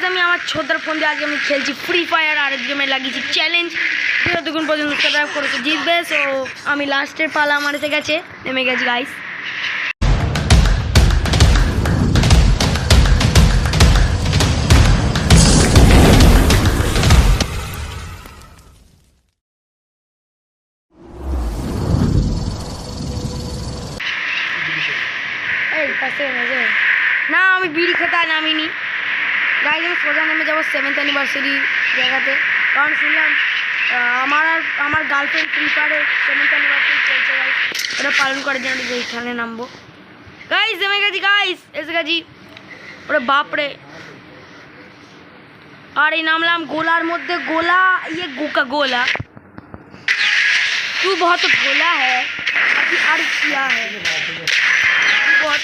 আমি আমার ছোটদার ফোন দিয়ে আজকে আমি খেলছি ফ্রি ফায়ার আর গেমে লাগিয়েছি চ্যালেঞ্জ যতক্ষণ পর্যন্ত সাবস্ক্রাইব করেছে জিতবে। সো আমি লাস্টের পালা আমার এসে গেছে, নেমে গেছি গাইস। এই পাশে না আমি বিড়ি খেতে আর নামিনি গাইজ, আমি সোজা নেমে যাবো 7th অ্যানিভার্সারি জায়গাতে, কারণ শুনলাম আমার গার্লফ্রেন্ড ফ্রি ফায়ারে 7th অ্যানিভার্সারি চলছে গাইজ, ওটা পালন করার জন্য এইখানে নামবো গাইজ। নেমে গেছি গাইজ, এসে গেছি। ওরে বাপরে, আর এই নামলাম গোলার মধ্যে। গোলা ইয়ে গোকা গোলা तू बहुत भोला है, अभी अर्ज किया है बहुत।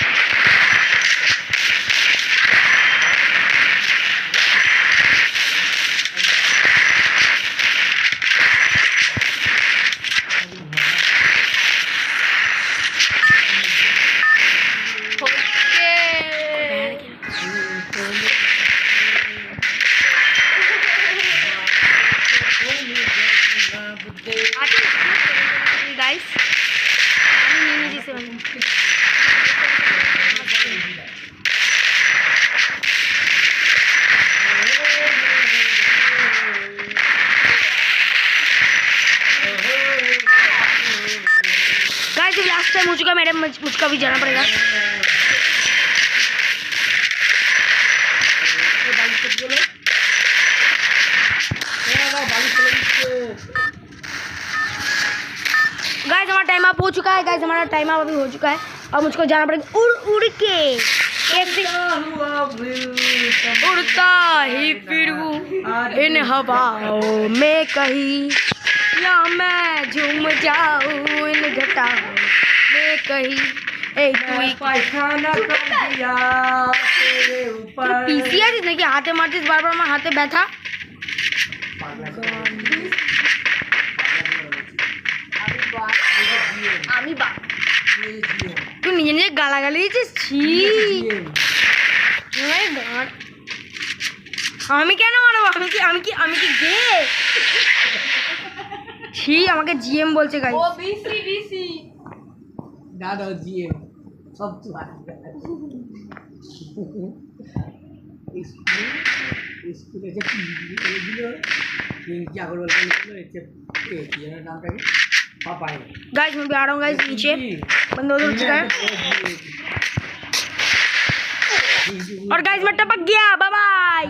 गाइस लास्ट टाइम हो चुका, मैडम मुझका भी जाना पड़ेगा। गाइस हमारा टाइम अप हो चुका है, गाइस हमारा टाइम अप अभी हो चुका है, अब मुझको जाना पड़ेगा उड़ उड़ के। उड़ता ही फिरूं इन हवाओं में कहीं, या मैं झूम जाऊं इन घटाओं में कहीं। पीसिया जिसने कि हाथे मारती बार बार मैं हाथे बैठा। তুই নিজে নিজে গালাগালি দিচ্ছিস, ছি। আমি কেন মারবো? আমি কি গে? ছি, আমাকে জিএম বলছে গাইস। ও বিসি দাদা জিএম সব তো স্কুলে যে দিলো কি আগর বলছিল এর নামটা কি पापाई। गाइस मैं भी आ रहा हूँ गाइस, नीचे बंदा उधर चुका है और गाइस मैं टपक गया। Bye bye.